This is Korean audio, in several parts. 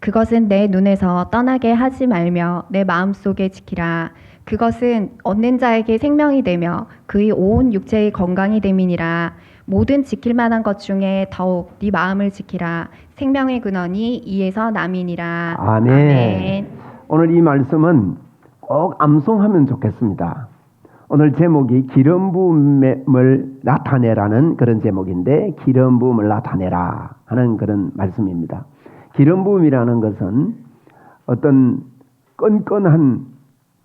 그것은 내 눈에서 떠나게 하지 말며 내 마음속에 지키라. 그것은 얻는 자에게 생명이 되며 그의 온 육체의 건강이 됨이니라. 모든 지킬 만한 것 중에 더욱 네 마음을 지키라. 생명의 근원이 이에서 남이니라. 아멘. 오늘 이 말씀은 꼭 암송하면 좋겠습니다. 오늘 제목이 기름 부음을 나타내라는 그런 제목인데, 기름 부음을 나타내라 하는 그런 말씀입니다. 기름 부음이라는 것은 어떤 끈끈한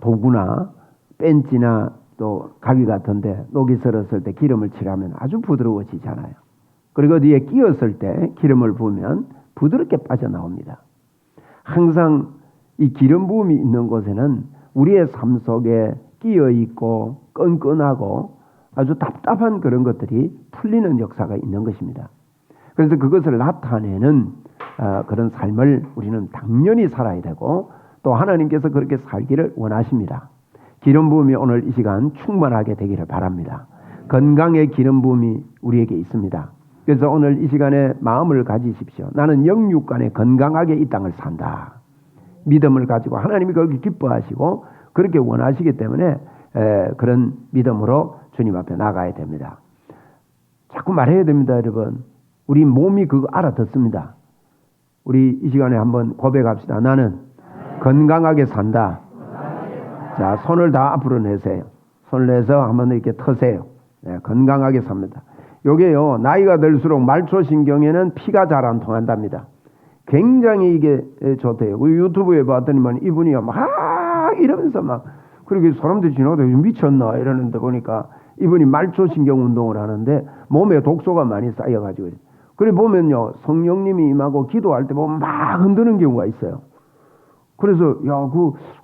도구나 벤치나 또 가위 같은데 녹이 슬었을 때 기름을 칠하면 아주 부드러워지잖아요. 그리고 뒤에 끼었을 때 기름을 부으면 부드럽게 빠져나옵니다. 항상 이 기름 부음이 있는 곳에는 우리의 삶 속에 끼어 있고 끈끈하고 아주 답답한 그런 것들이 풀리는 역사가 있는 것입니다. 그래서 그것을 나타내는 그런 삶을 우리는 당연히 살아야 되고, 또 하나님께서 그렇게 살기를 원하십니다. 기름 부음이 오늘 이 시간 충만하게 되기를 바랍니다. 건강의 기름 부음이 우리에게 있습니다. 그래서 오늘 이 시간에 마음을 가지십시오. 나는 영육간에 건강하게 이 땅을 산다. 믿음을 가지고 하나님이 그렇게 기뻐하시고 그렇게 원하시기 때문에 그런 믿음으로 주님 앞에 나가야 됩니다. 자꾸 말해야 됩니다, 여러분. 우리 몸이 그거 알아듣습니다. 우리 이 시간에 한번 고백합시다. 나는 건강하게 산다. 자, 손을 다 앞으로 내세요. 손을 내서 한번 이렇게 터세요. 네, 건강하게 삽니다. 요게요, 나이가 들수록 말초신경에는 피가 잘 안 통한답니다. 굉장히 이게 좋대요. 유튜브에 봤더니만 이분이 막 이러면서 막, 그렇게 사람들이 지나가다 미쳤나 이러는데 보니까 이분이 말초신경 운동을 하는데 몸에 독소가 많이 쌓여가지고, 그래 보면요, 성령님이 임하고 기도할 때 보면 막 흔드는 경우가 있어요. 그래서 야,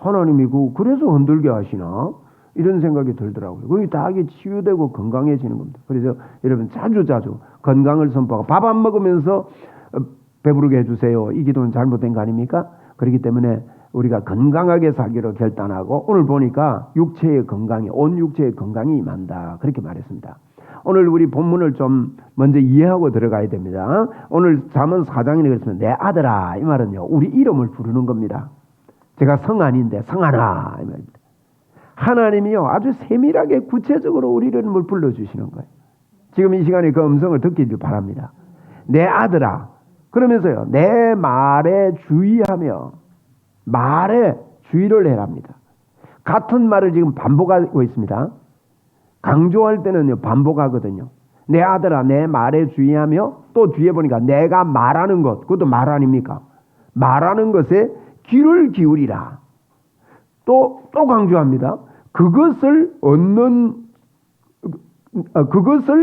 하나님이 그래서 흔들게 하시나 이런 생각이 들더라고요. 그게 다 이게 치유되고 건강해지는 겁니다. 그래서 여러분 자주 건강을 선포하고, 밥 안 먹으면서 배부르게 해주세요. 이 기도는 잘못된 거 아닙니까? 그렇기 때문에 우리가 건강하게 살기로 결단하고, 오늘 보니까 육체의 건강이, 온 육체의 건강이 임한다, 그렇게 말했습니다. 오늘 우리 본문을 좀 먼저 이해하고 들어가야 됩니다. 오늘 잠언 4장에 그랬으면 내 아들아, 이 말은요, 우리 이름을 부르는 겁니다. 제가 성안인데 성안아, 이 말입니다. 하나님이요, 아주 세밀하게 구체적으로 우리 이름을 불러주시는 거예요. 지금 이 시간에 그 음성을 듣기를 바랍니다. 내 아들아, 그러면서요, 내 말에 주의하며 말에 주의를 해랍니다. 같은 말을 지금 반복하고 있습니다. 강조할 때는요, 반복하거든요. 내 아들아, 내 말에 주의하며, 또 뒤에 보니까 내가 말하는 것, 그것도 말 아닙니까? 말하는 것에 귀를 기울이라. 또 강조합니다. 그것을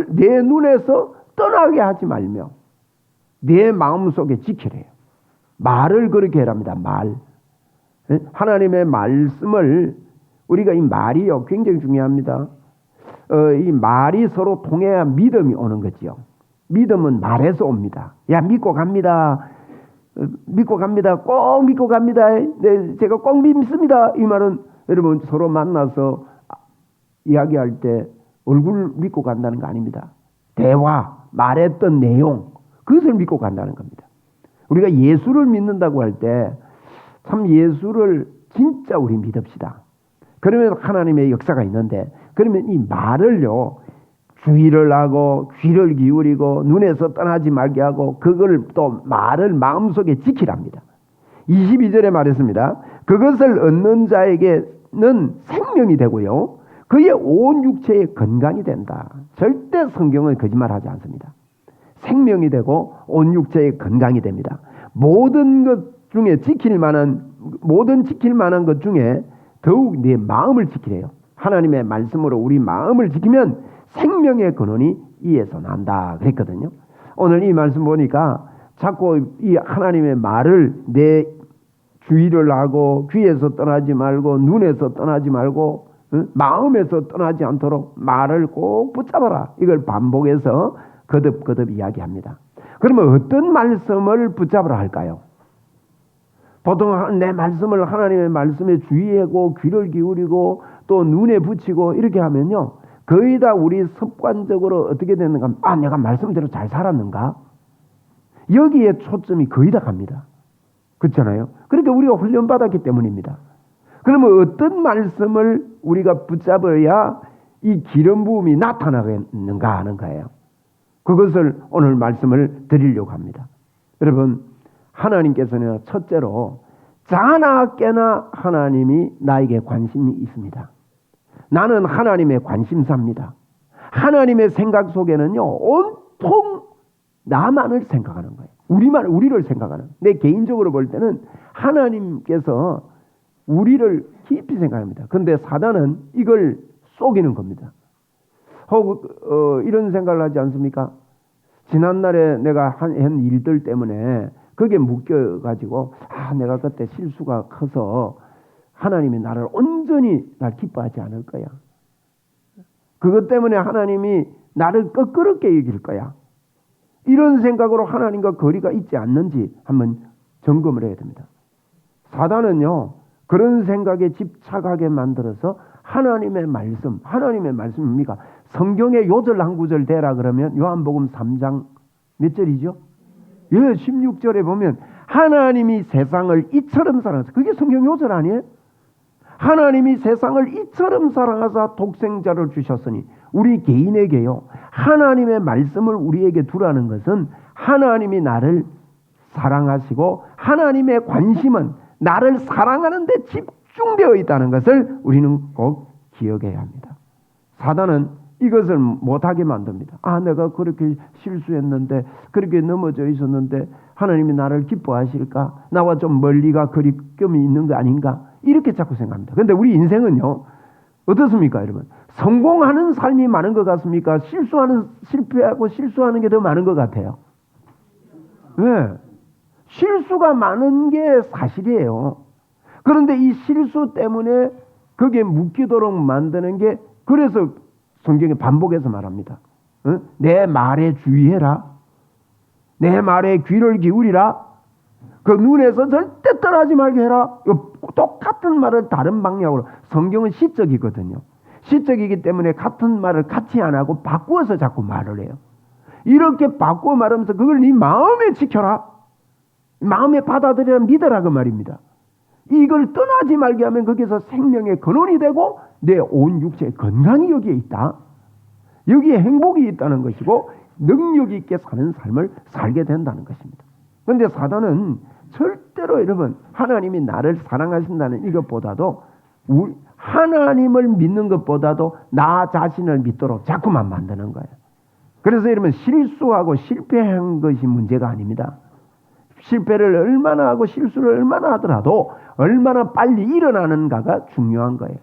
내 눈에서 떠나게 하지 말며 내 마음속에 지키래요. 말을 그렇게 해랍니다. 말. 하나님의 말씀을, 우리가 이 말이요, 굉장히 중요합니다. 이 말이 서로 통해야 믿음이 오는 거지요. 믿음은 말에서 옵니다. 야, 믿고 갑니다. 믿고 갑니다. 꼭 믿고 갑니다. 네, 제가 꼭 믿습니다. 이 말은 여러분 서로 만나서 이야기할 때 얼굴 믿고 간다는 거 아닙니다. 대화, 말했던 내용, 그것을 믿고 간다는 겁니다. 우리가 예수를 믿는다고 할 때 참 예수를 진짜 우리 믿읍시다. 그러면 하나님의 역사가 있는데, 그러면 이 말을요, 주의를 하고 귀를 기울이고 눈에서 떠나지 말게 하고, 그걸 또 말을 마음속에 지키랍니다. 22절에 말했습니다. 그것을 얻는 자에게는 생명이 되고요, 그의 온 육체의 건강이 된다. 절대 성경은 거짓말하지 않습니다. 생명이 되고 온 육체의 건강이 됩니다. 모든 것 중에 지킬 만한 것 중에 더욱 내 마음을 지키래요. 하나님의 말씀으로 우리 마음을 지키면 생명의 근원이 이에서 난다 그랬거든요. 오늘 이 말씀 보니까 자꾸 이 하나님의 말을 내 주의를 하고, 귀에서 떠나지 말고 눈에서 떠나지 말고 마음에서 떠나지 않도록 말을 꼭 붙잡아라, 이걸 반복해서 거듭 이야기합니다. 그러면 어떤 말씀을 붙잡으라 할까요? 보통 내 말씀을, 하나님의 말씀에 주의하고 귀를 기울이고 또 눈에 붙이고 이렇게 하면요, 거의 다 우리 습관적으로 어떻게 되는가, 내가 말씀대로 잘 살았는가, 여기에 초점이 거의 다 갑니다. 그렇잖아요. 그러니까 우리가 훈련받았기 때문입니다. 그러면 어떤 말씀을 우리가 붙잡아야 이 기름 부음이 나타나겠는가 하는 거예요. 그것을 오늘 말씀을 드리려고 합니다. 여러분, 하나님께서는 첫째로 자나 깨나 하나님이 나에게 관심이 있습니다. 나는 하나님의 관심사입니다. 하나님의 생각 속에는요, 온통 나만을 생각하는 거예요. 우리를 생각하는. 내 개인적으로 볼 때는 하나님께서 우리를 깊이 생각합니다. 그런데 사단은 이걸 속이는 겁니다. 이런 생각을 하지 않습니까? 지난날에 내가 한 일들 때문에 거기에 묶여가지고 내가 그때 실수가 커서 하나님이 나를 온전히 날 기뻐하지 않을 거야. 그것 때문에 하나님이 나를 껄끄럽게 여길 거야. 이런 생각으로 하나님과 거리가 있지 않는지 한번 점검을 해야 됩니다. 사단은요, 그런 생각에 집착하게 만들어서 하나님의 말씀입니까? 성경에 요절 한 구절 대라 그러면 요한복음 3장 몇 절이죠? 16절에 보면 하나님이 세상을 이처럼 사랑하사, 그게 성경 요절 아니에요? 하나님이 세상을 이처럼 사랑하사 독생자를 주셨으니 우리 개인에게요, 하나님의 말씀을 우리에게 두라는 것은 하나님이 나를 사랑하시고 하나님의 관심은 나를 사랑하는 데 집중되어 있다는 것을 우리는 꼭 기억해야 합니다. 사단은 이것을 못하게 만듭니다. 내가 그렇게 실수했는데, 그렇게 넘어져 있었는데 하나님이 나를 기뻐하실까? 나와 좀 멀리가 거리낌이 있는 거 아닌가? 이렇게 자꾸 생각합니다. 그런데 우리 인생은요, 어떻습니까, 여러분? 성공하는 삶이 많은 것 같습니까? 실패하고 실수하는 게 더 많은 것 같아요. 왜? 실수가 많은 게 사실이에요. 그런데 이 실수 때문에 거기에 묶이도록 만드는 게, 그래서 성경에 반복해서 말합니다. 내 말에 주의해라. 내 말에 귀를 기울이라. 그 눈에서 절대 떠나지 말게 해라. 똑같은 말을 다른 방향으로. 성경은 시적이거든요. 시적이기 때문에 같은 말을 같이 안 하고 바꾸어서 자꾸 말을 해요. 이렇게 바꾸어 말하면서 그걸 네 마음에 지켜라. 마음에 받아들여라, 믿어라, 그 말입니다. 이걸 떠나지 말게 하면 거기서 생명의 근원이 되고 내 온 육체의 건강이 여기에 있다. 여기에 행복이 있다는 것이고 능력 있게 사는 삶을 살게 된다는 것입니다. 그런데 사단은 절대로 여러분, 하나님이 나를 사랑하신다는 이것보다도 하나님을 믿는 것보다도 나 자신을 믿도록 자꾸만 만드는 거예요. 그래서 여러분, 실수하고 실패한 것이 문제가 아닙니다. 실패를 얼마나 하고 실수를 얼마나 하더라도 얼마나 빨리 일어나는가가 중요한 거예요.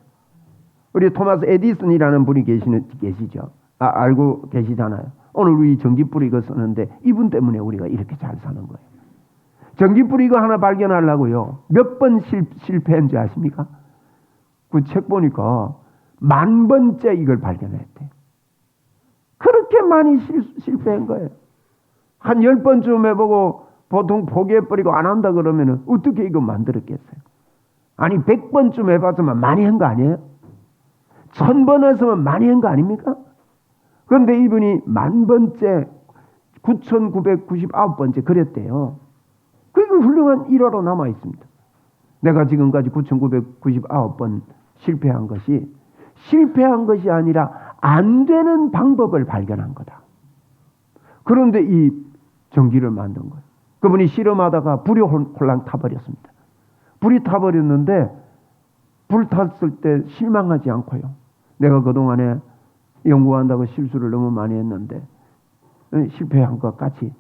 우리 토마스 에디슨이라는 분이 계시죠. 알고 계시잖아요. 오늘 우리 전기불 이거 쓰는데 이분 때문에 우리가 이렇게 잘 사는 거예요. 전기불 이거 하나 발견하려고요, 몇 번 실패한지 아십니까? 그 책 보니까 10,000번째 이걸 발견했대요. 그렇게 많이 실패한 거예요. 한 10번쯤 해보고 보통 포기해버리고 안 한다 그러면 어떻게 이거 만들었겠어요? 아니 100번쯤 해봤으면 많이 한 거 아니에요? 1000번 했으면 많이 한 거 아닙니까? 그런데 이분이 10,000번째 9,999번째 그랬대요. 그게 훌륭한 일화로 남아 있습니다. 내가 지금까지 9,999번 실패한 것이 아니라 안 되는 방법을 발견한 거다. 그런데 이 전기를 만든 거예요. 그분이 실험하다가 불이 홀랑 타버렸습니다. 불이 타버렸는데 불 탔을 때 실망하지 않고요, 내가 그동안에 연구한다고 실수를 너무 많이 했는데 실패한 것 같이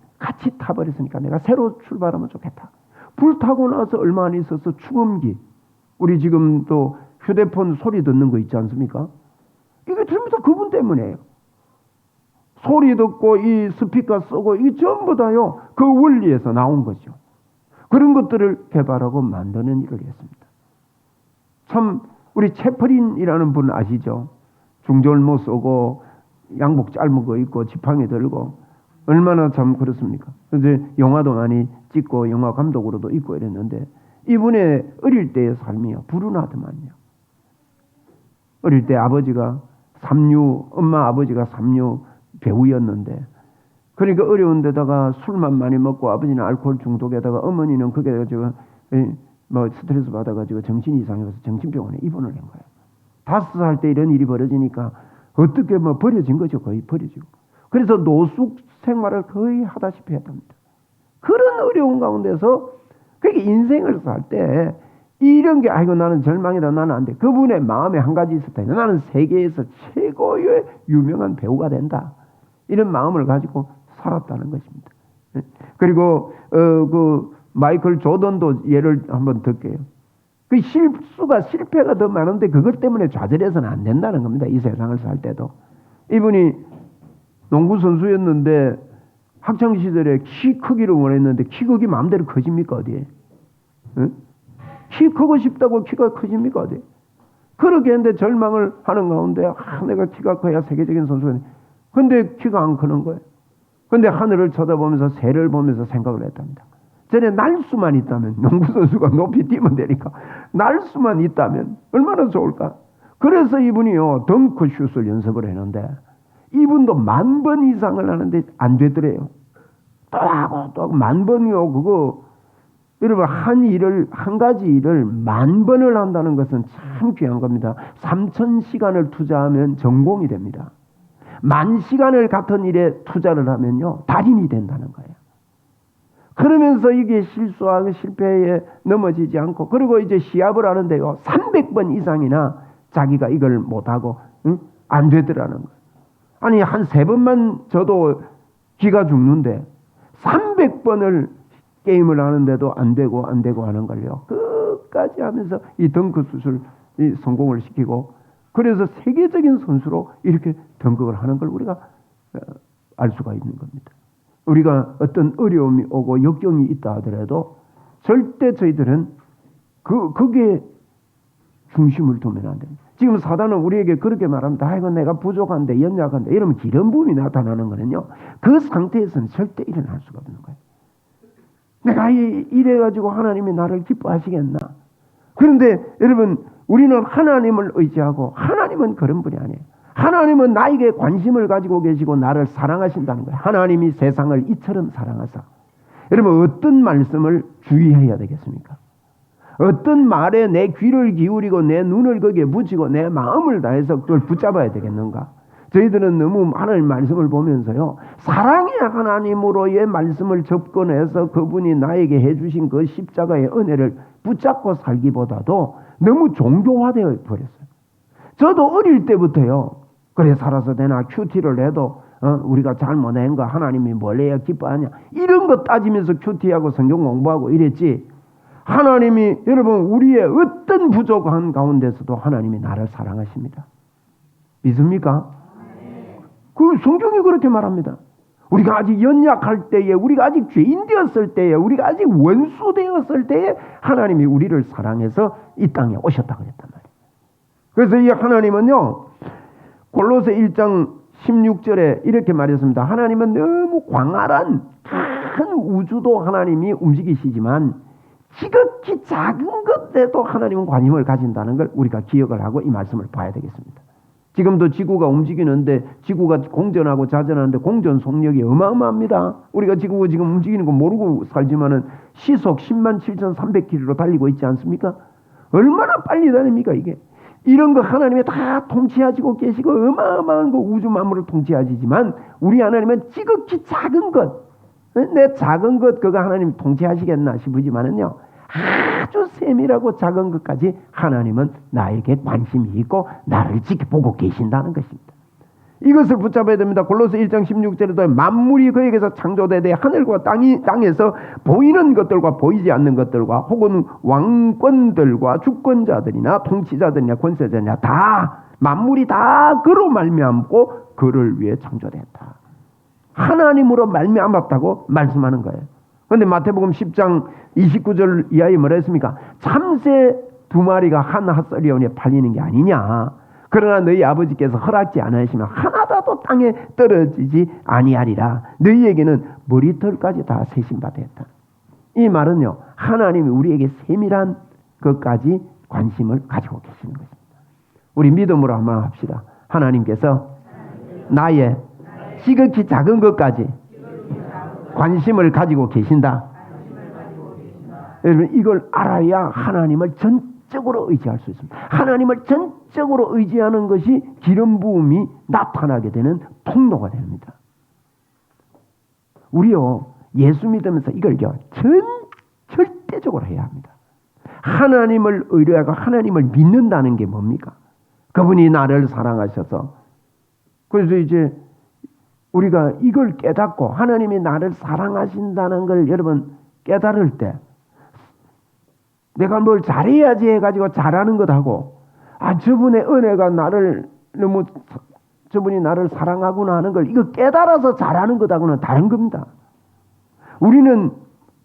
타버렸으니까 내가 새로 출발하면 좋겠다. 불 타고 나서 얼마 안 있어서 축음기, 우리 지금 또 휴대폰 소리 듣는 거 있지 않습니까? 이게 전부 다 그분 때문에요. 소리 듣고 이 스피커 쓰고 이게 전부 다요, 그 원리에서 나온 거죠. 그런 것들을 개발하고 만드는 일을 했습니다. 참, 우리 채플린이라는 분 아시죠? 중절모 쓰고 양복 짧은 거 입고 지팡이 들고 얼마나 참 그렇습니까? 그래서 영화도 많이 찍고 영화 감독으로도 있고 이랬는데 이분의 어릴 때의 삶이요, 불운하더만요. 어릴 때 엄마 아버지가 삼류 배우였는데 그러니까 어려운 데다가 술만 많이 먹고 아버지는 알코올 중독에다가 어머니는 그게 가지고 뭐 스트레스 받아가지고 정신 이상해서 정신병원에 입원을 한 거예요. 5살 때 이런 일이 벌어지니까 어떻게 뭐 버려진 거죠. 거의 버려지고. 그래서 노숙 생활을 거의 하다시피 했답니다. 그런 어려운 가운데서 그게 인생을 살 때 이런 게 아이고 나는 절망이다 나는 안 돼. 그분의 마음에 한 가지 있었다. 나는 세계에서 최고의 유명한 배우가 된다. 이런 마음을 가지고 살았다는 것입니다. 그리고 그 마이클 조던도 예를 한번 들게요. 그 실패가 더 많은데 그것 때문에 좌절해서는 안 된다는 겁니다. 이 세상을 살 때도. 이분이 농구 선수였는데 학창 시절에 키 크기를 원했는데 키 크기 마음대로 커집니까 어디에? 응? 키 크고 싶다고 키가 커집니까 어디에? 그렇게 했는데 절망을 하는 가운데 내가 키가 커야 세계적인 선수가 돼. 근데 키가 안 크는 거예요. 근데 하늘을 쳐다보면서 새를 보면서 생각을 했답니다. 전에 날 수만 있다면 농구 선수가 높이 뛰면 되니까 날 수만 있다면 얼마나 좋을까? 그래서 이분이요 덩크슛을 연습을 했는데 이분도 10,000번 이상을 하는데 안 되더래요. 또 하고 또 하고 10,000번이요. 그거 여러분 한 가지 일을 10,000번을 한다는 것은 참 귀한 겁니다. 3,000시간을 투자하면 전공이 됩니다. 10,000시간을 같은 일에 투자를 하면요 달인이 된다는 거예요. 그러면서 이게 실수하고 실패에 넘어지지 않고 그리고 이제 시합을 하는데요 300번 이상이나 자기가 이걸 못하고 안 되더라는 거예요. 아니 한 3번만 져도 기가 죽는데 300번을 게임을 하는데도 안 되고 하는 걸요. 끝까지 하면서 이 덩크슛을 성공을 시키고 그래서 세계적인 선수로 이렇게 덩크를 하는 걸 우리가 알 수가 있는 겁니다. 우리가 어떤 어려움이 오고 역경이 있다 하더라도 절대 저희들은 그게 중심을 두면 안 됩니다. 지금 사단은 우리에게 그렇게 말합니다. 아이고 내가 부족한데 연약한데 이러면 기름 부음이 나타나는 거는요. 그 상태에서는 절대 일어날 수가 없는 거예요. 내가 이래가지고 하나님이 나를 기뻐하시겠나? 그런데 여러분 우리는 하나님을 의지하고 하나님은 그런 분이 아니에요. 하나님은 나에게 관심을 가지고 계시고 나를 사랑하신다는 거예요. 하나님이 세상을 이처럼 사랑하사. 여러분 어떤 말씀을 주의해야 되겠습니까? 어떤 말에 내 귀를 기울이고 내 눈을 거기에 붙이고 내 마음을 다해서 그걸 붙잡아야 되겠는가? 저희들은 너무 하나님 말씀을 보면서요. 사랑의 하나님으로의 말씀을 접근해서 그분이 나에게 해주신 그 십자가의 은혜를 붙잡고 살기보다도 너무 종교화되어 버렸어요. 저도 어릴 때부터요. 그래 살아서 되나 큐티를 해도 우리가 잘못한 거 하나님이 뭘 해야 기뻐하냐 이런 거 따지면서 큐티하고 성경 공부하고 이랬지. 하나님이 여러분 우리의 어떤 부족한 가운데서도 하나님이 나를 사랑하십니다. 믿습니까? 그 성경이 그렇게 말합니다. 우리가 아직 연약할 때에 우리가 아직 죄인 되었을 때에 우리가 아직 원수 되었을 때에 하나님이 우리를 사랑해서 이 땅에 오셨다고 했단 말이에요. 그래서 이 하나님은요 골로새 1장 16절에 이렇게 말했습니다. 하나님은 너무 광활한 큰 우주도 하나님이 움직이시지만 지극히 작은 것에도 하나님은 관심을 가진다는 걸 우리가 기억을 하고 이 말씀을 봐야 되겠습니다. 지금도 지구가 움직이는데 지구가 공전하고 자전하는데 공전 속력이 어마어마합니다. 우리가 지구가 지금 움직이는 거 모르고 살지만은 시속 107,300km로 달리고 있지 않습니까? 얼마나 빨리 다닙니까 이게? 이런 거 하나님이 다 통치하시고 계시고 어마어마한 거 우주 만물을 통치하시지만 우리 하나님은 지극히 작은 것, 내 작은 것 그거 하나님 통치하시겠나 싶으지만은요 아주 세밀하고 작은 것까지 하나님은 나에게 관심이 있고 나를 지켜보고 계신다는 것입니다. 이것을 붙잡아야 됩니다. 골로새 1장 16절에도 만물이 그에게서 창조되되 하늘과 땅에서 보이는 것들과 보이지 않는 것들과 혹은 왕권들과 주권자들이나 통치자들이나 권세자들이나 다 만물이 다 그로 말미암고 그를 위해 창조됐다. 하나님으로 말미암았다고 말씀하는 거예요. 그런데 마태복음 10장 29절 이하에 뭐라 했습니까? 참새 2마리가 한 핫서리온에 팔리는 게 아니냐. 그러나 너희 아버지께서 허락지 않으시면 하나도 땅에 떨어지지 아니하리라. 너희에게는 머리털까지 다 세신받아 했다. 이 말은요. 하나님이 우리에게 세밀한 것까지 관심을 가지고 계시는 것입니다. 우리 믿음으로 한번 합시다. 하나님께서 나의 지극히 작은 것까지 관심을 가지고 계신다. 여러분 이걸 알아야 하나님을 전적으로 의지할 수 있습니다. 하나님을 전적으로 의지하는 것이 기름 부음이 나타나게 되는 통로가 됩니다. 우리요 예수 믿으면서 이걸요 절대적으로 해야 합니다. 하나님을 의뢰하고 하나님을 믿는다는 게 뭡니까? 그분이 나를 사랑하셔서, 그래서 이제 우리가 이걸 깨닫고 하나님이 나를 사랑하신다는 걸 여러분 깨달을 때, 내가 뭘 잘해야지 해가지고 잘하는 것하고, 저분의 은혜가 나를 너무, 저분이 나를 사랑하구나 하는 걸 이거 깨달아서 잘하는 것하고는 다른 겁니다. 우리는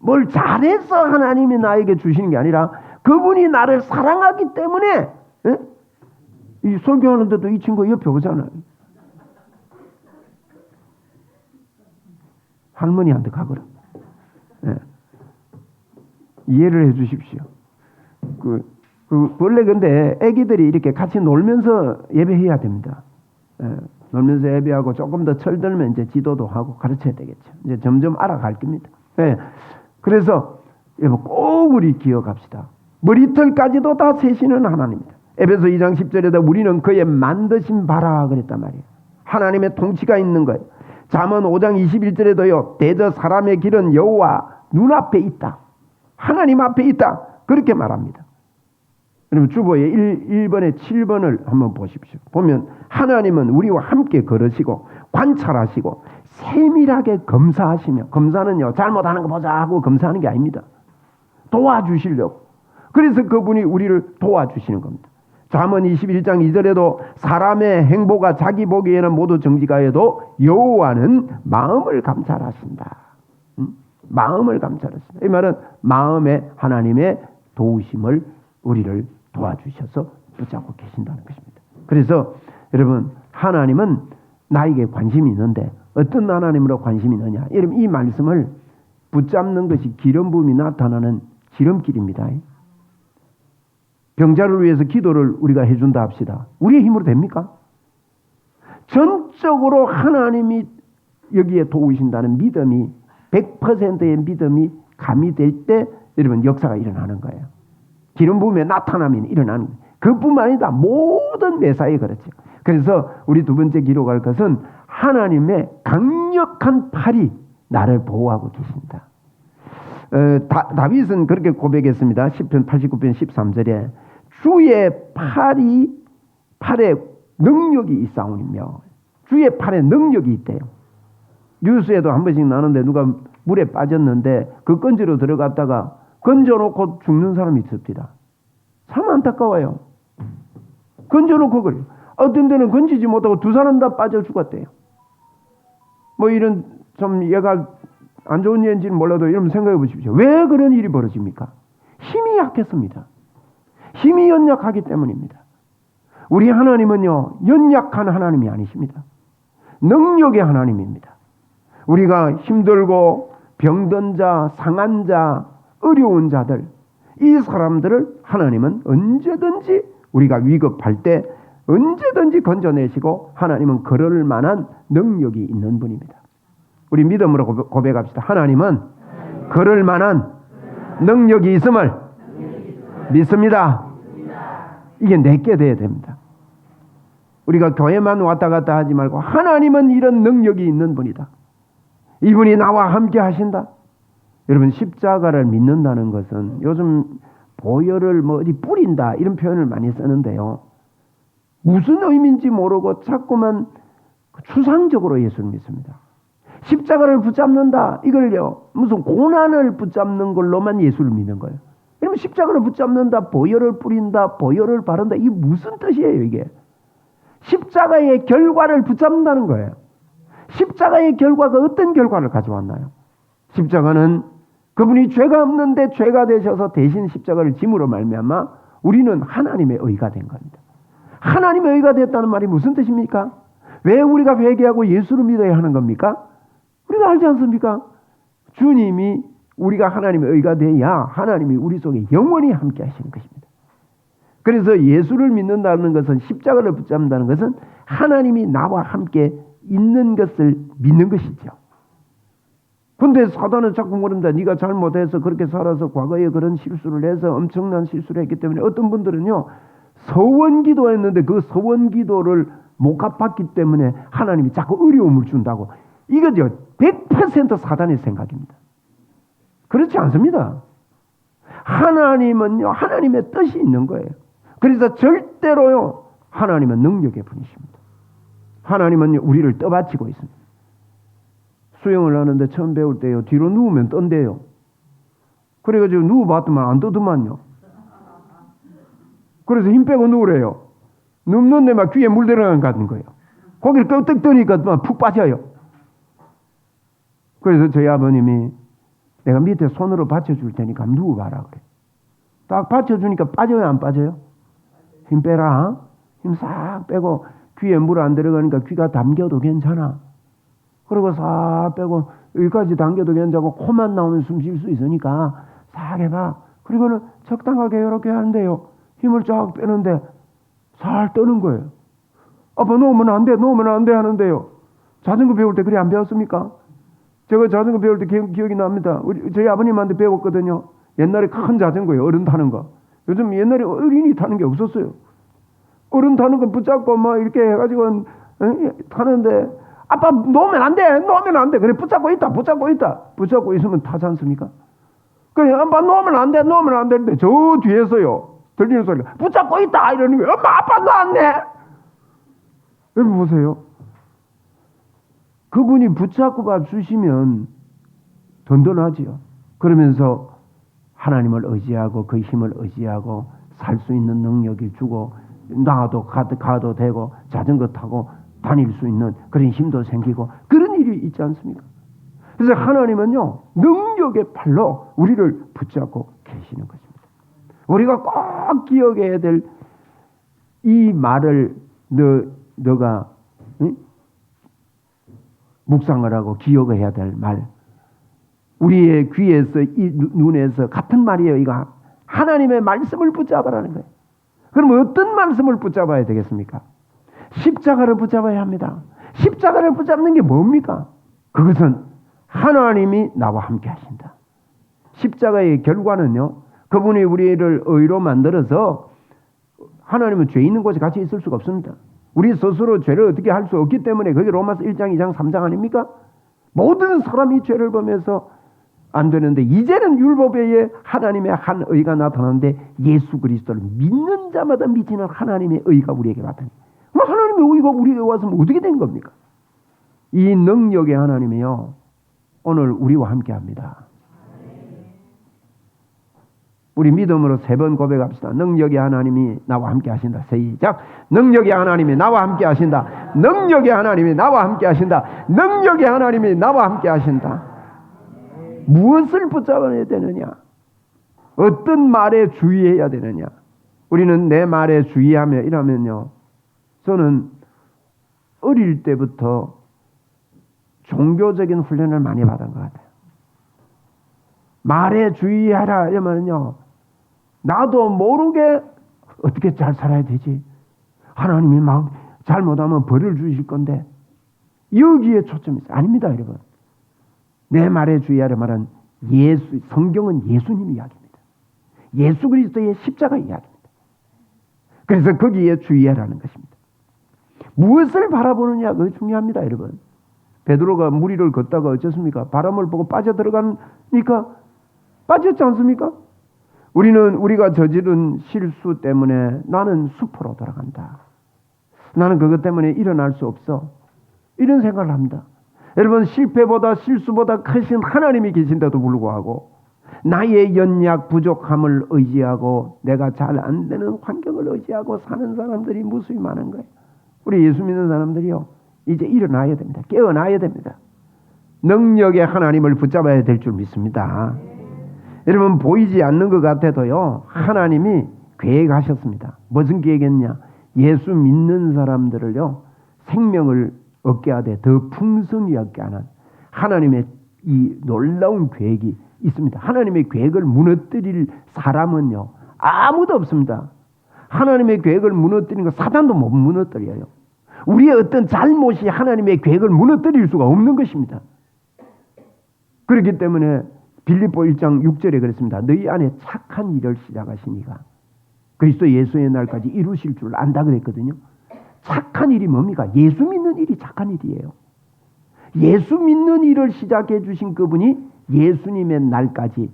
뭘 잘해서 하나님이 나에게 주시는 게 아니라 그분이 나를 사랑하기 때문에, 이 설교하는데도 이 친구 옆에 오잖아요. 할머니한테 가거라. 이해를 해 주십시오. 원래 근데 애기들이 이렇게 같이 놀면서 예배해야 됩니다. 놀면서 예배하고 조금 더 철들면 이제 지도도 하고 가르쳐야 되겠죠. 이제 점점 알아갈 겁니다. 그래서 여러분 꼭 우리 기억합시다. 머리털까지도 다 세시는 하나님입니다. 에베소 2장 10절에다 우리는 그의 만드신 바라 그랬단 말이에요. 하나님의 통치가 있는 거예요. 잠언 5장 21절에도요. 대저 사람의 길은 여호와 눈앞에 있다. 하나님 앞에 있다. 그렇게 말합니다. 여러분 주보에 1번에 7번을 한번 보십시오. 보면 하나님은 우리와 함께 걸으시고 관찰하시고 세밀하게 검사하시며, 검사는요 잘못하는 거 보자 하고 검사하는 게 아닙니다. 도와주시려고. 그래서 그분이 우리를 도와주시는 겁니다. 잠언 21장 2절에도 사람의 행보가 자기 보기에는 모두 정직하여도 여호와는 마음을 감찰하신다. 마음을 감찰하신다. 이 말은 마음에 하나님의 도우심을 우리를 도와주셔서 붙잡고 계신다는 것입니다. 그래서 여러분 하나님은 나에게 관심이 있는데 어떤 하나님으로 관심이 있느냐. 여러분 이 말씀을 붙잡는 것이 기름 부음이 나타나는 지름길입니다. 병자를 위해서 기도를 우리가 해준다 합시다. 우리의 힘으로 됩니까? 전적으로 하나님이 여기에 도우신다는 믿음이 100%의 믿음이 가미될 때 여러분 역사가 일어나는 거예요. 기름 부음에 나타나면 일어나는 거예요. 그뿐만 아니라 모든 매사에 그렇죠. 그래서 우리 두 번째 기록할 것은 하나님의 강력한 팔이 나를 보호하고 계신다. 다윗은 그렇게 고백했습니다. 시편 89편 13절에 주의 팔에 능력이 있사오니며, 주의 팔에 능력이 있대요. 뉴스에도 한 번씩 나는데 누가 물에 빠졌는데 그 건지로 들어갔다가 건져놓고 죽는 사람이 있습니다. 참 안타까워요. 건져놓고 그래요. 어떤 데는 건지지 못하고 두 사람 다 빠져 죽었대요. 뭐 이런 좀 얘가 안 좋은 예인지는 몰라도 여러분 생각해 보십시오. 왜 그런 일이 벌어집니까? 힘이 약했습니다. 힘이 연약하기 때문입니다. 우리 하나님은요 연약한 하나님이 아니십니다. 능력의 하나님입니다. 우리가 힘들고 병든 자, 상한 자, 어려운 자들, 이 사람들을 하나님은 언제든지 우리가 위급할 때 언제든지 건져내시고 하나님은 그럴 만한 능력이 있는 분입니다. 우리 믿음으로 고백합시다. 하나님은 그럴 만한 능력이 있음을 믿습니다. 이게 내게 돼야 됩니다. 우리가 교회만 왔다 갔다 하지 말고 하나님은 이런 능력이 있는 분이다. 이분이 나와 함께 하신다. 여러분 십자가를 믿는다는 것은 요즘 보혈을 뭐 어디 뿌린다 이런 표현을 많이 쓰는데요. 무슨 의미인지 모르고 자꾸만 추상적으로 예수를 믿습니다. 십자가를 붙잡는다 이걸요 무슨 고난을 붙잡는 걸로만 예수를 믿는 거예요. 그러면 십자가를 붙잡는다, 보혈을 뿌린다, 보혈을 바른다, 이게 무슨 뜻이에요 이게? 십자가의 결과를 붙잡는다는 거예요. 십자가의 결과가 어떤 결과를 가져왔나요? 십자가는 그분이 죄가 없는데 죄가 되셔서 대신 십자가를 짐으로 말미암아 우리는 하나님의 의가 된 겁니다. 하나님의 의가 됐다는 말이 무슨 뜻입니까? 왜 우리가 회개하고 예수를 믿어야 하는 겁니까? 우리가 알지 않습니까? 주님이 우리가 하나님의 의가 돼야 하나님이 우리 속에 영원히 함께 하시는 것입니다. 그래서 예수를 믿는다는 것은, 십자가를 붙잡는다는 것은 하나님이 나와 함께 있는 것을 믿는 것이죠. 근데 사단은 자꾸 모른다. 네가 잘못해서 그렇게 살아서 과거에 그런 실수를 해서 엄청난 실수를 했기 때문에 어떤 분들은요, 서원 기도했는데 그 서원 기도를 못 갚았기 때문에 하나님이 자꾸 어려움을 준다고. 이거죠. 100% 사단의 생각입니다. 그렇지 않습니다. 하나님은요, 하나님의 뜻이 있는 거예요. 그래서 절대로요, 하나님은 능력의 분이십니다. 하나님은 우리를 떠받치고 있습니다. 수영을 하는데 처음 배울 때요, 뒤로 누우면 떤대요. 그래가지고 누워봤더만 안 떠더만요. 그래서 힘 빼고 누우래요. 눕는데 막 귀에 물 들어간 것 같은 거예요. 거기를 끄떡 뜨니까 막 푹 빠져요. 그래서 저희 아버님이 내가 밑에 손으로 받쳐줄 테니까 한번 누워봐라 그래. 딱 받쳐주니까 빠져요, 안 빠져요? 힘 빼라. 힘 싹 빼고 귀에 물 안 들어가니까 귀가 담겨도 괜찮아. 그리고 싹 빼고 여기까지 당겨도 괜찮고 코만 나오면 숨 쉴 수 있으니까 싹 해봐. 그리고는 적당하게 이렇게 하는데요. 힘을 쫙 빼는데 살 떠는 거예요. 아빠 놓으면 안 돼, 놓으면 안 돼 하는데요. 자전거 배울 때 그래 안 배웠습니까? 제가 자전거 배울 때 기억이 납니다. 저희 아버님한테 배웠거든요. 옛날에 큰 자전거예요. 어른 타는 거. 요즘 옛날에 어린이 타는 게 없었어요. 어른 타는 거 붙잡고 막 이렇게 해가지고 타는데 아빠 놓으면 안 돼, 놓으면 안 돼. 그래 붙잡고 붙잡고 있으면 타지 않습니까? 그래 아빠 놓으면 안 돼, 놓으면 안 되는데 저 뒤에서요 들리는 소리가 붙잡고 있다 이러는 거예요. 엄마 아빠 놔안네. 여러분 보세요. 그분이 붙잡고 봐 주시면 든든하지요. 그러면서 하나님을 의지하고 그 힘을 의지하고 살 수 있는 능력을 주고 나도 가도 되고 자전거 타고 다닐 수 있는 그런 힘도 생기고 그런 일이 있지 않습니까? 그래서 하나님은요 능력의 팔로 우리를 붙잡고 계시는 것입니다. 우리가 꼭 기억해야 될 이 말을 너가 응? 묵상을 하고 기억을 해야 될 말. 우리의 귀에서 이 눈에서 같은 말이에요. 이거 하나님의 말씀을 붙잡으라는 거예요. 그럼 어떤 말씀을 붙잡아야 되겠습니까? 십자가를 붙잡아야 합니다. 십자가를 붙잡는 게 뭡니까? 그것은 하나님이 나와 함께 하신다. 십자가의 결과는요. 그분이 우리를 의로 만들어서 하나님은 죄 있는 곳에 같이 있을 수가 없습니다. 우리 스스로 죄를 어떻게 할 수 없기 때문에 그게 로마서 1장, 2장, 3장 아닙니까? 모든 사람이 죄를 범해서 안 되는데 이제는 율법 외에 하나님의 한 의가 나타나는데 예수 그리스도를 믿는 자마다 미치는 하나님의 의가 우리에게 나타나요. 그럼 하나님의 의가 우리에게 왔으면 어떻게 된 겁니까? 이 능력의 하나님이요 오늘 우리와 함께 합니다. 우리 믿음으로 3번 고백합시다. 능력의 하나님이 나와 함께 하신다. 시작. 능력의 하나님이 나와 함께 하신다. 능력의 하나님이 나와 함께 하신다. 능력의 하나님이 나와 함께 하신다. 무엇을 붙잡아야 되느냐? 어떤 말에 주의해야 되느냐? 우리는 내 말에 주의하며 이러면요. 저는 어릴 때부터 종교적인 훈련을 많이 받은 것 같아요. 말에 주의하라 이러면요. 나도 모르게 어떻게 잘 살아야 되지? 하나님이 막 잘못하면 벌을 주실 건데 여기에 초점이 있어요. 아닙니다, 여러분. 내 말에 주의하라 말은 성경은 예수님 이야기입니다. 예수 그리스도의 십자가 이야기입니다. 그래서 거기에 주의하라는 것입니다. 무엇을 바라보느냐 그게 중요합니다, 여러분. 베드로가 물 위를 걷다가 어쩌습니까? 바람을 보고 빠져들어가니까 빠졌지 않습니까? 우리는 우리가 저지른 실수 때문에 나는 숲으로 돌아간다. 나는 그것 때문에 일어날 수 없어. 이런 생각을 합니다. 여러분 실패보다 실수보다 크신 하나님이 계신데도 불구하고 나의 연약 부족함을 의지하고 내가 잘 안 되는 환경을 의지하고 사는 사람들이 무수히 많은 거예요. 우리 예수 믿는 사람들이요. 이제 일어나야 됩니다. 깨어나야 됩니다. 능력의 하나님을 붙잡아야 될 줄 믿습니다. 여러분 보이지 않는 것 같아도요. 하나님이 계획하셨습니다. 무슨 계획했냐? 예수 믿는 사람들을요. 생명을 얻게 하되 더 풍성히 얻게 하는 하나님의 이 놀라운 계획이 있습니다. 하나님의 계획을 무너뜨릴 사람은요. 아무도 없습니다. 하나님의 계획을 무너뜨리는 거 사단도 못 무너뜨려요. 우리의 어떤 잘못이 하나님의 계획을 무너뜨릴 수가 없는 것입니다. 그렇기 때문에 빌립보 1장 6절에 그랬습니다. 너희 안에 착한 일을 시작하시니가 그리스도 예수의 날까지 이루실 줄 안다 그랬거든요. 착한 일이 뭡니까? 예수 믿는 일이 착한 일이에요. 예수 믿는 일을 시작해 주신 그분이 예수님의 날까지,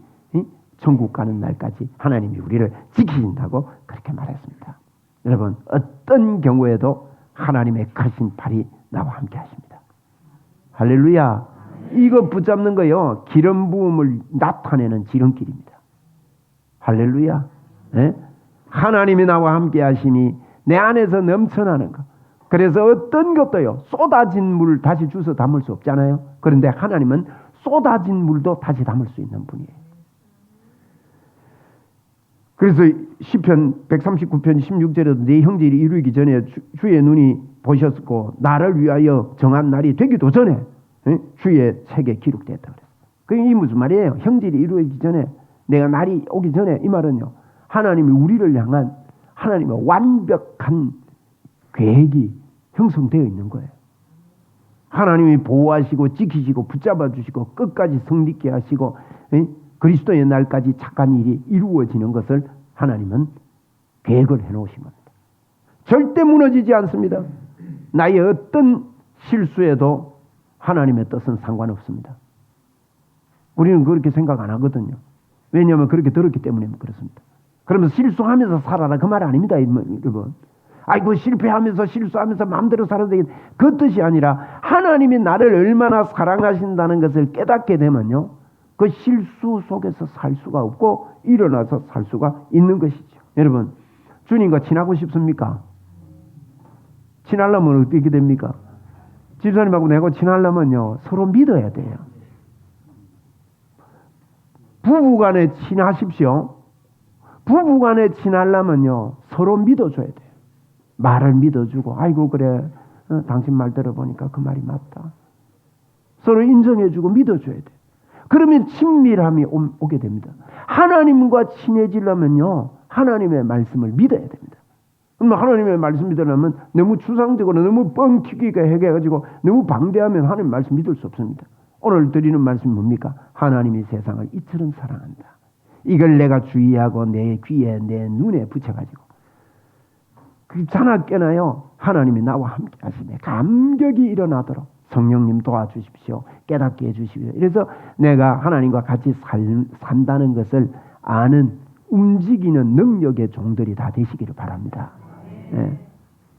천국 가는 날까지 하나님이 우리를 지키신다고 그렇게 말했습니다. 여러분, 어떤 경우에도 하나님의 크신 팔이 나와 함께 하십니다. 할렐루야. 이거 붙잡는 거요, 기름 부음을 나타내는 지름길입니다. 할렐루야. 네? 하나님이 나와 함께 하심이 내 안에서 넘쳐나는 것. 그래서 어떤 것도요, 쏟아진 물 다시 주워 담을 수 없잖아요. 그런데 하나님은 쏟아진 물도 다시 담을 수 있는 분이에요. 그래서 시편 139편 16절에도 내 형제들이 이루기 전에 주의 눈이 보셨고 나를 위하여 정한 날이 되기도 전에 주의 책에 기록됐다 그랬어요. 그게 무슨 말이에요? 형제들이 이루어지기 전에, 내가 날이 오기 전에, 이 말은요, 하나님이 우리를 향한 하나님의 완벽한 계획이 형성되어 있는 거예요. 하나님이 보호하시고 지키시고 붙잡아 주시고 끝까지 성립케 하시고 그리스도의 날까지 착한 일이 이루어지는 것을 하나님은 계획을 해놓으신 겁니다. 절대 무너지지 않습니다. 나의 어떤 실수에도 하나님의 뜻은 상관없습니다. 우리는 그렇게 생각 안 하거든요. 왜냐하면 그렇게 들었기 때문에 그렇습니다. 그러면서 실수하면서 살아라, 그 말 아닙니다, 여러분. 아이고 실수하면서 마음대로 살아야 되겠다, 그 뜻이 아니라 하나님이 나를 얼마나 사랑하신다는 것을 깨닫게 되면요, 그 실수 속에서 살 수가 없고 일어나서 살 수가 있는 것이죠. 여러분, 주님과 친하고 싶습니까? 친하려면 어떻게 됩니까? 집사님하고 내가 친하려면요, 서로 믿어야 돼요. 부부간에 친하십시오. 부부간에 친하려면요, 서로 믿어줘야 돼요. 말을 믿어주고, 아이고 그래, 당신 말 들어보니까 그 말이 맞다. 서로 인정해주고 믿어줘야 돼요. 그러면 친밀함이 오게 됩니다. 하나님과 친해지려면요, 하나님의 말씀을 믿어야 됩니다. 그러면 하나님의 말씀 믿으려면 너무 추상적으로 너무 뻥튀기게 해가지고 너무 방대하면 하나님 말씀 믿을 수 없습니다. 오늘 드리는 말씀이 뭡니까? 하나님이 세상을 이처럼 사랑한다. 이걸 내가 주의하고 내 귀에 내 눈에 붙여가지고 자나깨나요, 하나님이 나와 함께 하시네 감격이 일어나도록 성령님 도와주십시오. 깨닫게 해주십시오. 그래서 내가 하나님과 같이 산다는 것을 아는 움직이는 능력의 종들이 다 되시기를 바랍니다. 네.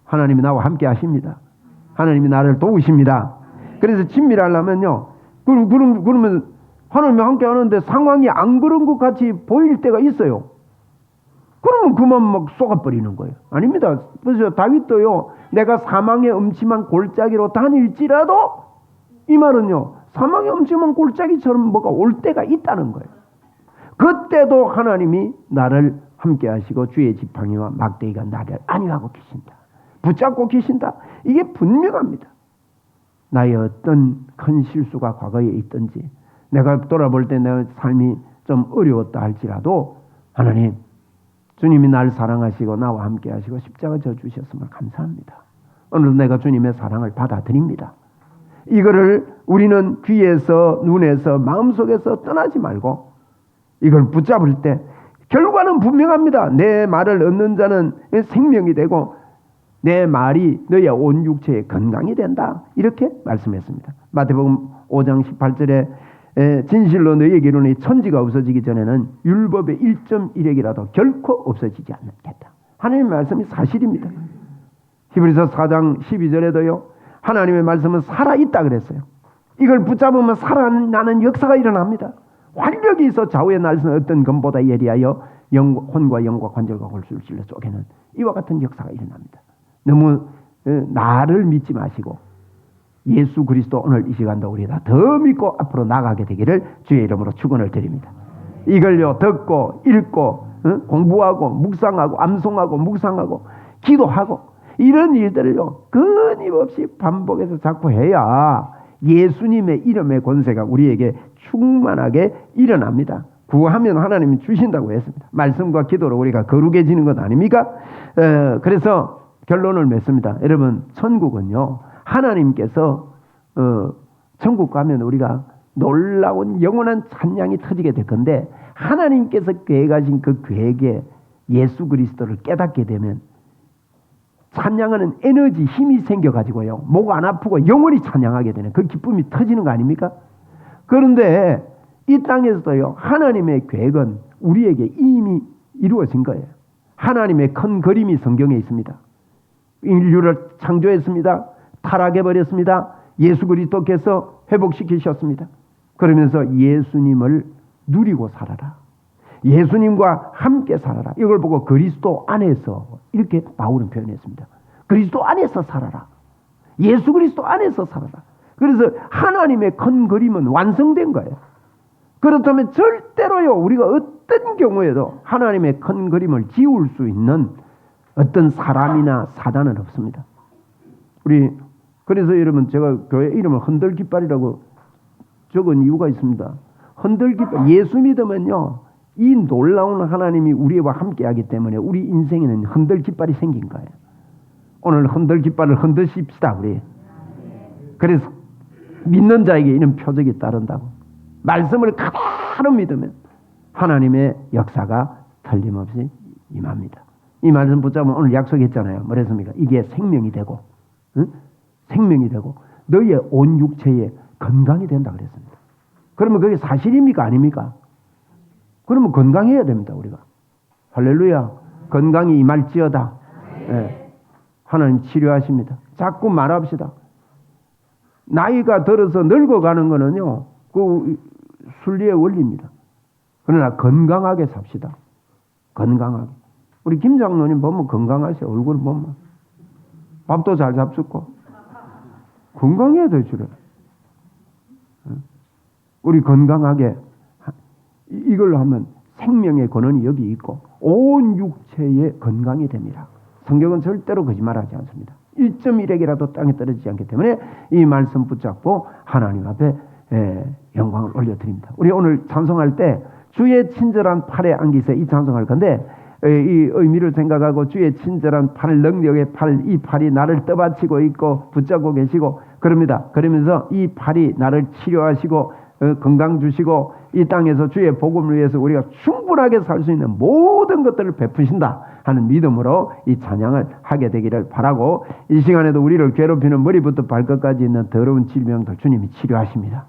하나님이 나와 함께 하십니다. 하나님이 나를 도우십니다. 그래서 친밀하려면요, 그러면 하나님이 함께 하는데 상황이 안 그런 것 같이 보일 때가 있어요. 그러면 그만 막 쏘가버리는 거예요. 아닙니다. 그래서 다윗도요, 내가 사망의 음침한 골짜기로 다닐지라도, 이 말은요, 사망의 음침한 골짜기처럼 뭐가 올 때가 있다는 거예요. 그때도 하나님이 나를 함께 하시고 주의 지팡이와 막대기가 나를 안위하고 계신다, 붙잡고 계신다. 이게 분명합니다. 나의 어떤 큰 실수가 과거에 있든지, 내가 돌아볼 때 내 삶이 좀 어려웠다 할지라도, 하나님, 주님이 날 사랑하시고 나와 함께 하시고 십자가 져 주셨음을 감사합니다. 오늘 내가 주님의 사랑을 받아들입니다. 이거를 우리는 귀에서, 눈에서, 마음속에서 떠나지 말고 이걸 붙잡을 때 결과는 분명합니다. 내 말을 얻는 자는 생명이 되고 내 말이 너의 온 육체에 건강이 된다, 이렇게 말씀했습니다. 마태복음 5장 18절에 진실로 너희에게 이르노니 천지가 없어지기 전에는 율법의 1.1핵이라도 결코 없어지지 않겠다. 하나님의 말씀이 사실입니다. 히브리서 4장 12절에도요, 하나님의 말씀은 살아있다 그랬어요. 이걸 붙잡으면 살아나는 역사가 일어납니다. 활력이 있어 좌우의 날선 어떤 검보다 예리하여 혼과 영과 관절과 골수를 찔러 쪼개는 이와 같은 역사가 일어납니다. 너무 나를 믿지 마시고 예수 그리스도 오늘 이 시간도 우리 다 더 믿고 앞으로 나가게 되기를 주의 이름으로 축원을 드립니다. 이걸요, 듣고 읽고 공부하고 묵상하고 암송하고 묵상하고 기도하고 이런 일들을요 끊임없이 반복해서 자꾸 해야 예수님의 이름의 권세가 우리에게 충만하게 일어납니다. 구하면 하나님이 주신다고 했습니다. 말씀과 기도로 우리가 거룩해지는 것 아닙니까? 그래서 결론을 맺습니다. 여러분, 천국은요, 하나님께서 천국 가면 우리가 놀라운 영원한 찬양이 터지게 될 건데, 하나님께서 계획하신 그 계획에 예수 그리스도를 깨닫게 되면 찬양하는 에너지, 힘이 생겨가지고요, 목 안 아프고 영원히 찬양하게 되는 그 기쁨이 터지는 거 아닙니까? 그런데 이 땅에서도요, 하나님의 계획은 우리에게 이미 이루어진 거예요. 하나님의 큰 그림이 성경에 있습니다. 인류를 창조했습니다. 타락해버렸습니다. 예수 그리스도께서 회복시키셨습니다. 그러면서 예수님을 누리고 살아라, 예수님과 함께 살아라, 이걸 보고 그리스도 안에서, 이렇게 바울은 표현했습니다. 그리스도 안에서 살아라, 예수 그리스도 안에서 살아라. 그래서 하나님의 큰 그림은 완성된 거예요. 그렇다면 절대로요, 우리가 어떤 경우에도 하나님의 큰 그림을 지울 수 있는 어떤 사람이나 사단은 없습니다. 그래서 여러분, 제가 교회 이름을 흔들깃발이라고 적은 이유가 있습니다. 흔들깃발, 예수 믿으면요, 이 놀라운 하나님이 우리와 함께하기 때문에 우리 인생에는 흔들깃발이 생긴 거예요. 오늘 흔들깃발을 흔드십시다, 우리. 그래서 믿는 자에게 이런 표적이 따른다고. 말씀을 가다로 믿으면 하나님의 역사가 틀림없이 임합니다. 이 말씀 붙잡으면 오늘 약속했잖아요. 뭐랬습니까? 이게 생명이 되고, 응? 생명이 되고 너희의 온 육체에 건강이 된다 그랬습니다. 그러면 그게 사실입니까? 아닙니까? 그러면 건강해야 됩니다, 우리가. 할렐루야. 건강이 임할지어다. 예. 하나님 치료하십니다. 자꾸 말합시다. 나이가 들어서 늙어가는 거는요, 그 순리의 원리입니다. 그러나 건강하게 삽시다. 건강하게. 우리 김 장로님 보면 건강하세요. 얼굴 보면. 밥도 잘 잡수고. 건강해야 되죠. 우리 건강하게 이걸로 하면 생명의 근원이 여기 있고 온 육체의 건강이 됩니다. 성경은 절대로 거짓말하지 않습니다. 1.1핵이라도 땅에 떨어지지 않기 때문에 이 말씀 붙잡고 하나님 앞에 영광을 올려드립니다. 우리 오늘 찬송할 때 주의 친절한 팔에 안기세, 이 찬송할 건데, 이 의미를 생각하고 주의 친절한 팔, 능력의 팔, 이 팔이 나를 떠받치고 있고 붙잡고 계시고 그럽니다. 그러면서 이 팔이 나를 치료하시고 건강 주시고 이 땅에서 주의 복음을 위해서 우리가 충분하게 살 수 있는 모든 것들을 베푸신다 하는 믿음으로 이 찬양을 하게 되기를 바라고, 이 시간에도 우리를 괴롭히는 머리부터 발끝까지 있는 더러운 질병들 주님이 치료하십니다.